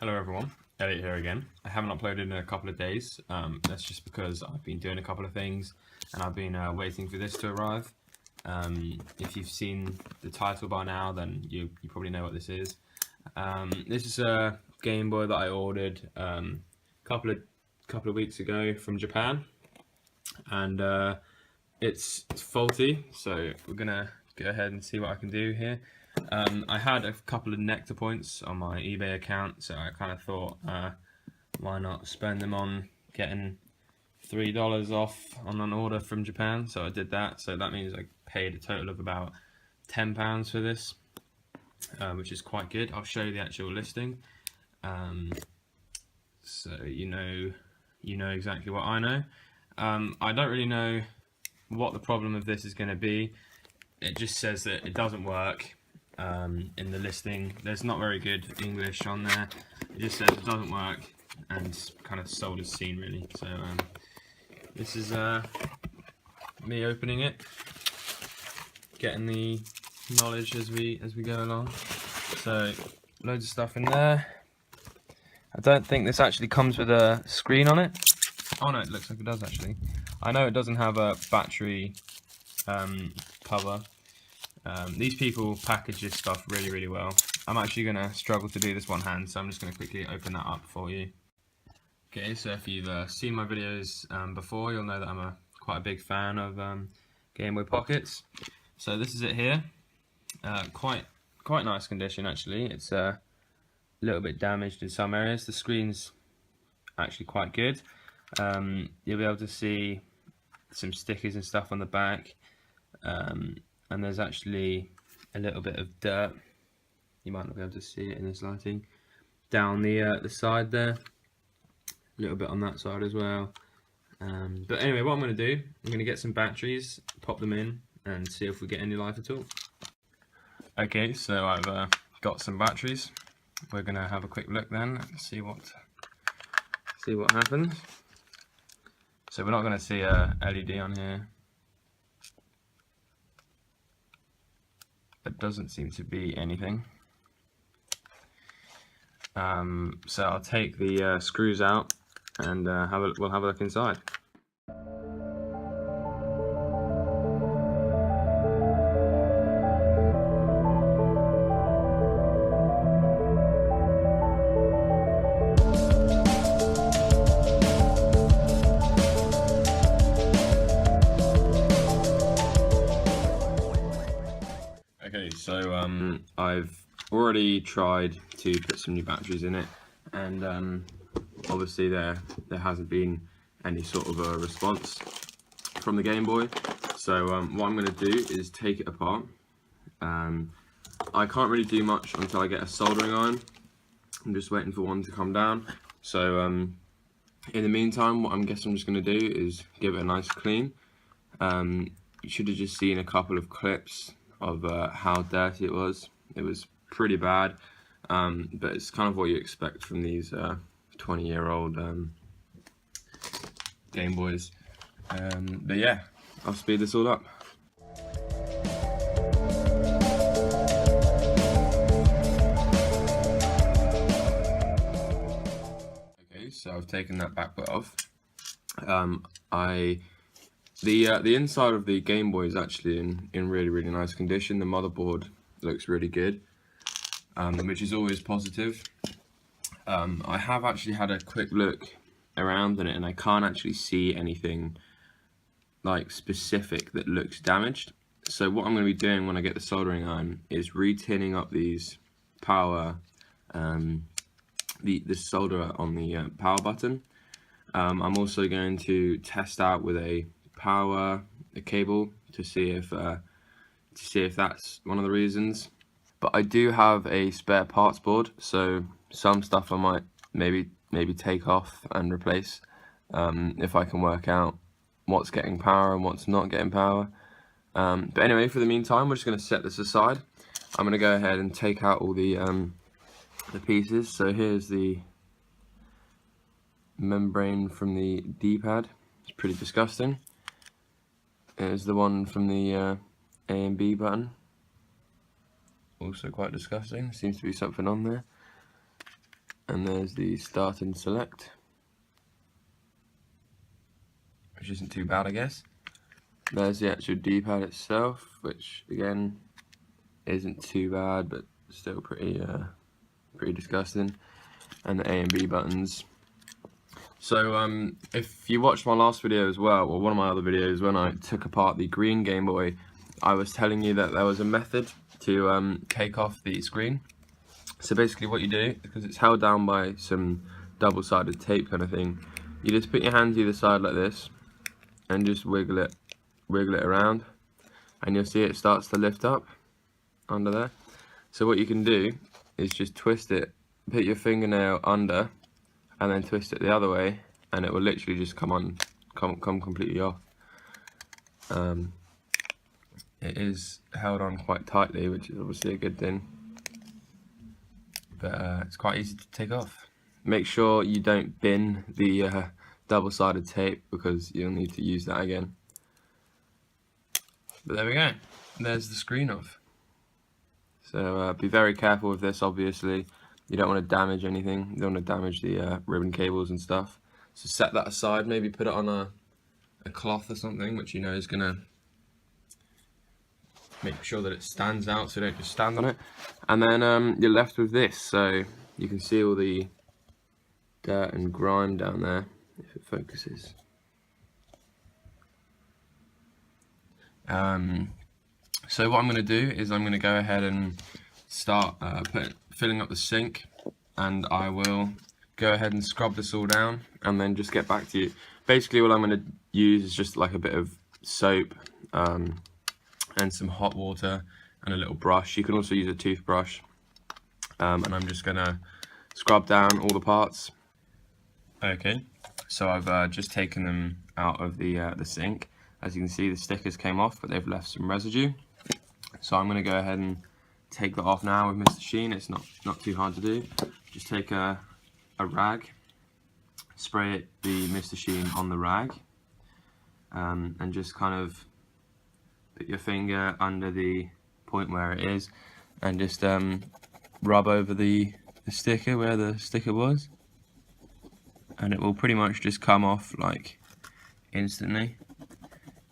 Hello everyone, Elliot here again. I haven't uploaded in a couple of days. That's just because I've been doing a couple of things and I've been waiting for this to arrive. If you've seen the title by now, then you probably know what this is. This is a Game Boy that I ordered a couple of weeks ago from Japan, and it's faulty. So we're gonna go ahead and see what I can do here. I had a couple of nectar points on my eBay account, so I kind of thought, why not spend them on getting $3 off on an order from Japan? So I did that. So that means I paid a total of about £10 for this, which is quite good. I'll show you the actual listing, so you know exactly what I know. I don't really know what the problem of this is going to be. It just says that it doesn't work. In the listing, there's not very good English on there. It just says it doesn't work and kind of sold as seen, really. So this is me opening it, getting the knowledge as we go along. So loads of stuff in there. I don't think this actually comes with a screen on it. Oh no, it looks like it does actually. I know it doesn't have a battery cover. These people package this stuff really well. I'm actually going to struggle to do this one hand, so I'm just going to quickly open that up for you. Okay, so if you've seen my videos before, you'll know that I'm quite a big fan of Game Boy Pockets. So this is it here. Quite nice condition actually. It's a little bit damaged in some areas. The screen's actually quite good. You'll be able to see some stickers and stuff on the back. And there's actually a little bit of dirt. You might not be able to see it in this lighting. Down the side there, a little bit on that side as well. But anyway, what I'm going to do, I'm going to get some batteries, pop them in, and see if we get any life at all. Okay, so I've got some batteries. We're going to have a quick look then and see what happens. So we're not going to see a LED on here. There doesn't seem to be anything. So I'll take the screws out and we'll have a look inside. Okay, so I've already tried to put some new batteries in it, and obviously there hasn't been any sort of a response from the Game Boy. So what I'm going to do is take it apart. I can't really do much until I get a soldering iron. I'm just waiting for one to come down. So in the meantime, what I'm guessing I'm just going to do is give it a nice clean. You should have just seen a couple of clips of how dirty it was. It was pretty bad, but it's kind of what you expect from these 20-year-old Game Boys. But yeah, I'll speed this all up. Okay, so I've taken that back bit off. The inside of the Game Boy is actually in really nice condition. The motherboard looks really good, which is always positive. I have actually had a quick look around in it, and I can't actually see anything like specific that looks damaged. So what I'm going to be doing when I get the soldering iron is re-tinning up these power, the solder on the power button. I'm also going to test out with a cable to see if that's one of the reasons. But I do have a spare parts board, so some stuff I might maybe take off and replace if I can work out what's getting power and what's not getting power. But anyway, for the meantime, we're just going to set this aside. I'm going to go ahead and take out all the pieces. So here's the membrane from the D-pad. It's pretty disgusting. There's the one from the A and B button. Also quite disgusting. Seems to be something on there. and there's the start and select, which isn't too bad, I guess. There's the actual D-pad itself, which again isn't too bad, but still pretty disgusting. And the A and B buttons. So if you watched my last video as well, or one of my other videos when I took apart the green Game Boy, I was telling you that there was a method to take off the screen. So basically what you do, because it's held down by some double-sided tape kind of thing, you just put your hand to either side like this and just wiggle it around, and you'll see it starts to lift up under there. So what you can do is just twist it, put your fingernail under and then twist it the other way, and it will literally just come completely off. It is held on quite tightly, which is obviously a good thing, but it's quite easy to take off. Make sure you don't bin the double-sided tape, because you'll need to use that again. But there we go, there's the screen off. So be very careful with this, obviously. You don't want to damage anything, you don't want to damage the ribbon cables and stuff. So set that aside, maybe put it on a cloth or something, which you know is going to make sure that it stands out, so don't just stand on it. And then you're left with this, so you can see all the dirt and grime down there, if it focuses. So what I'm going to do is I'm going to go ahead and start filling up the sink, and I will go ahead and scrub this all down and then just get back to you. Basically all I'm going to use is just like a bit of soap and some hot water and a little brush. You can also use a toothbrush, and I'm just going to scrub down all the parts. Okay, so I've just taken them out of the sink. As you can see, the stickers came off, but they've left some residue. So I'm going to go ahead and take that off now with Mr. Sheen. It's not too hard to do. Just take a rag, spray the Mr. Sheen on the rag, and just kind of put your finger under the point where it is, and just rub over the sticker where the sticker was, and it will pretty much just come off like instantly.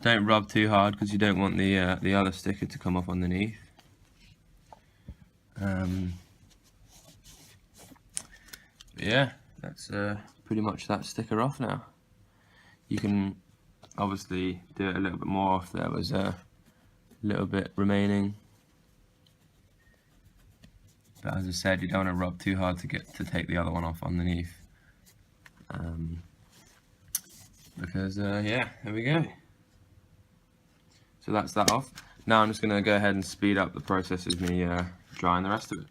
Don't rub too hard, because you don't want the other sticker to come off underneath. Yeah, that's pretty much that sticker off now. You can obviously do it a little bit more if there was a little bit remaining, but as I said, you don't want to rub too hard to take the other one off underneath, because yeah, there we go. So that's that off. Now I'm just going to go ahead and speed up the process of me drying the rest of it.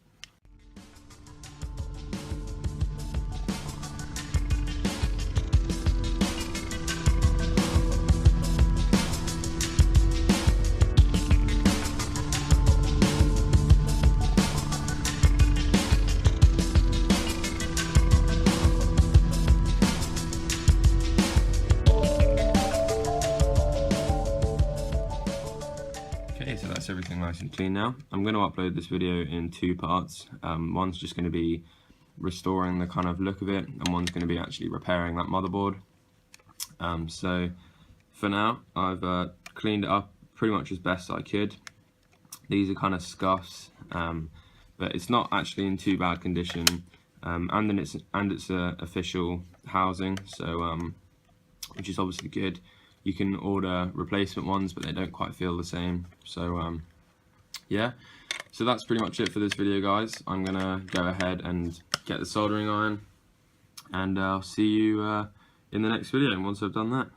So that's everything nice and clean now. I'm going to upload this video in two parts. One's just going to be restoring the kind of look of it, and one's going to be actually repairing that motherboard. So for now, I've cleaned it up pretty much as best I could. These are kind of scuffs, but it's not actually in too bad condition, and it's official housing, so which is obviously good. You can order replacement ones, but they don't quite feel the same. So yeah, so that's pretty much it for this video, guys. I'm gonna go ahead and get the soldering iron, and I'll see you in the next video once I've done that.